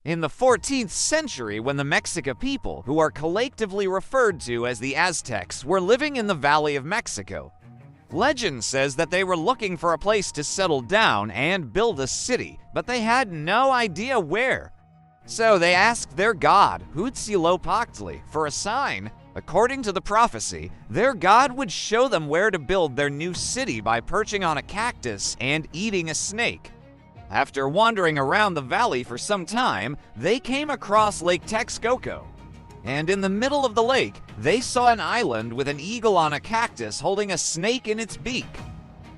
In the 14th century, when the Mexica people, who are collectively referred to as the Aztecs, were living in the Valley of Mexico, legend says that they were looking for a place to settle down and build a city, but they had no idea where. So they asked their god, Huitzilopochtli, for a sign. According to the prophecy, their god would show them where to build their new city by perching on a cactus and eating a snake. After wandering around the valley for some time, they came across Lake Texcoco. And in the middle of the lake, they saw an island with an eagle on a cactus holding a snake in its beak.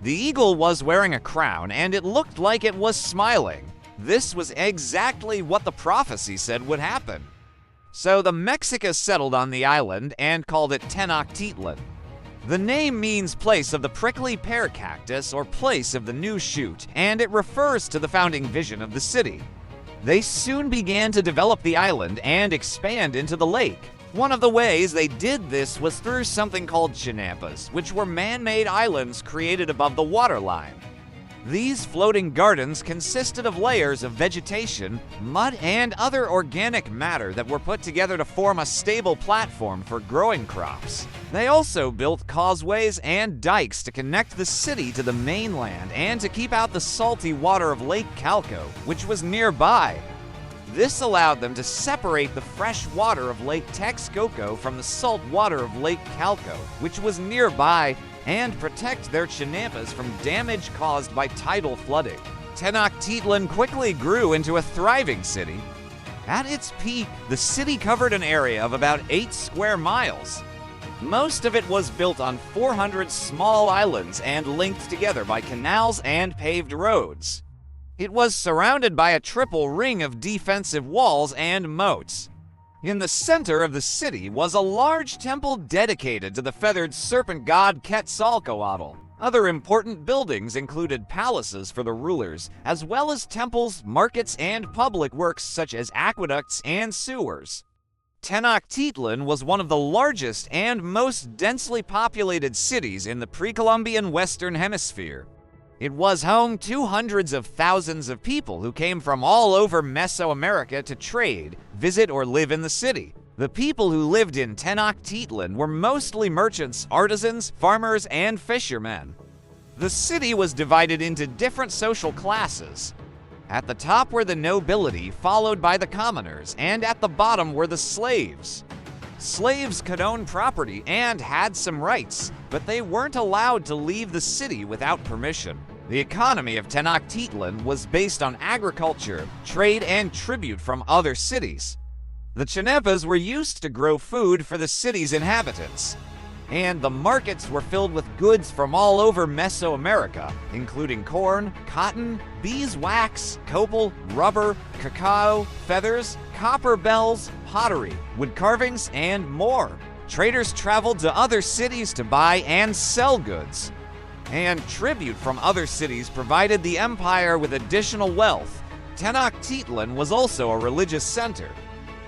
The eagle was wearing a crown, and it looked like it was smiling. This was exactly what the prophecy said would happen. So the Mexica settled on the island and called it Tenochtitlan. The name means place of the prickly pear cactus or place of the new shoot, and it refers to the founding vision of the city. They soon began to develop the island and expand into the lake. One of the ways they did this was through something called chinampas, which were man-made islands created above the waterline. These floating gardens consisted of layers of vegetation, mud, and other organic matter that were put together to form a stable platform for growing crops. They also built causeways and dikes to connect the city to the mainland and to keep out the salty water of Lake Texcoco, which was nearby. This allowed them to separate the fresh water of Lake Texcoco from the salt water of Lake Texcoco, which was nearby, and protect their chinampas from damage caused by tidal flooding. Tenochtitlan quickly grew into a thriving city. At its peak, the city covered an area of about 8 square miles. Most of it was built on 400 small islands and linked together by canals and paved roads. It was surrounded by a triple ring of defensive walls and moats. In the center of the city was a large temple dedicated to the feathered serpent god Quetzalcoatl. Other important buildings included palaces for the rulers, as well as temples, markets, and public works such as aqueducts and sewers. Tenochtitlan was one of the largest and most densely populated cities in the pre-Columbian Western Hemisphere. It was home to hundreds of thousands of people who came from all over Mesoamerica to trade, visit, or live in the city. The people who lived in Tenochtitlan were mostly merchants, artisans, farmers, and fishermen. The city was divided into different social classes. At the top were the nobility, followed by the commoners, and at the bottom were the slaves. Slaves could own property and had some rights, but they weren't allowed to leave the city without permission. The economy of Tenochtitlan was based on agriculture, trade, and tribute from other cities. The chinampas were used to grow food for the city's inhabitants, and the markets were filled with goods from all over Mesoamerica, including corn, cotton, beeswax, copal, rubber, cacao, feathers, copper bells, pottery, wood carvings, and more. Traders traveled to other cities to buy and sell goods, and tribute from other cities provided the empire with additional wealth. Tenochtitlan was also a religious center.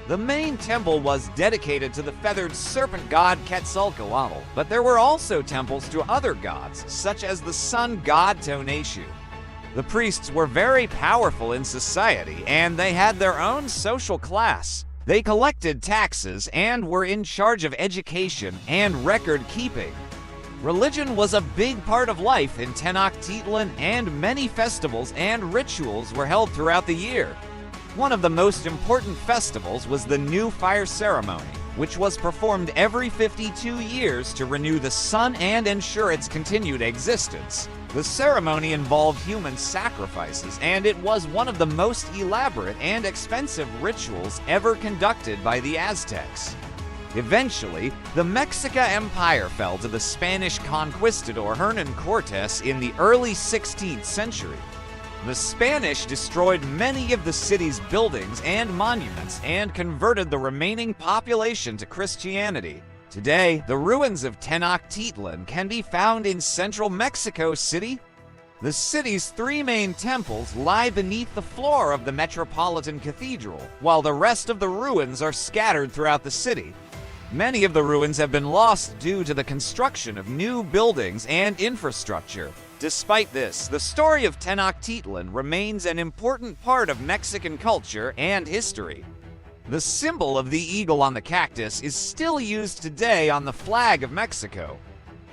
The main temple was dedicated to the feathered serpent god Quetzalcoatl, but there were also temples to other gods, such as the sun god Tonatiuh. The priests were very powerful in society, and they had their own social class. They collected taxes and were in charge of education and record keeping. Religion was a big part of life in Tenochtitlan, and many festivals and rituals were held throughout the year. One of the most important festivals was the New Fire Ceremony, which was performed every 52 years to renew the sun and ensure its continued existence. The ceremony involved human sacrifices, and it was one of the most elaborate and expensive rituals ever conducted by the Aztecs. Eventually, the Mexica Empire fell to the Spanish conquistador Hernan Cortes in the early 16th century. The Spanish destroyed many of the city's buildings and monuments and converted the remaining population to Christianity. Today, the ruins of Tenochtitlan can be found in central Mexico City. The city's 3 main temples lie beneath the floor of the Metropolitan Cathedral, while the rest of the ruins are scattered throughout the city. Many of the ruins have been lost due to the construction of new buildings and infrastructure. Despite this, the story of Tenochtitlan remains an important part of Mexican culture and history. The symbol of the eagle on the cactus is still used today on the flag of Mexico,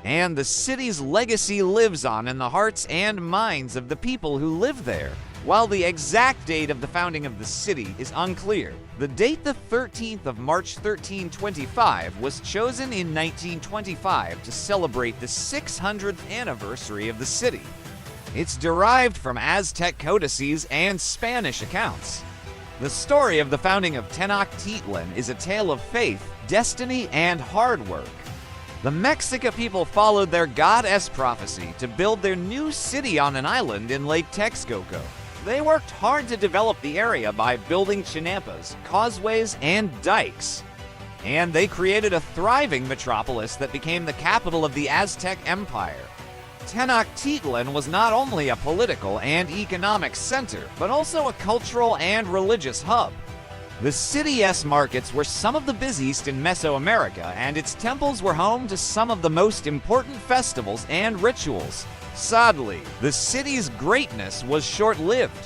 and the city's legacy lives on in the hearts and minds of the people who live there. While the exact date of the founding of the city is unclear, the date the 13th of March 1325 was chosen in 1925 to celebrate the 600th anniversary of the city. It's derived from Aztec codices and Spanish accounts. The story of the founding of Tenochtitlan is a tale of faith, destiny, and hard work. The Mexica people followed their goddess prophecy to build their new city on an island in Lake Texcoco. They worked hard to develop the area by building chinampas, causeways, and dikes. And they created a thriving metropolis that became the capital of the Aztec Empire. Tenochtitlan was not only a political and economic center, but also a cultural and religious hub. The city's markets were some of the busiest in Mesoamerica, and its temples were home to some of the most important festivals and rituals. Sadly, the city's greatness was short-lived.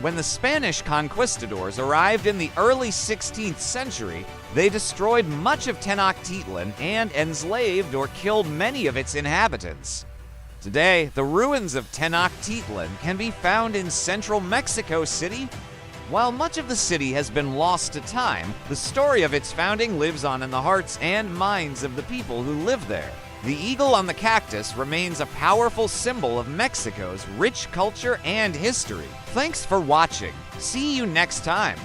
When the Spanish conquistadors arrived in the early 16th century, they destroyed much of Tenochtitlan and enslaved or killed many of its inhabitants. Today, the ruins of Tenochtitlan can be found in central Mexico City. While much of the city has been lost to time, the story of its founding lives on in the hearts and minds of the people who live there. The eagle on the cactus remains a powerful symbol of Mexico's rich culture and history. Thanks for watching. See you next time.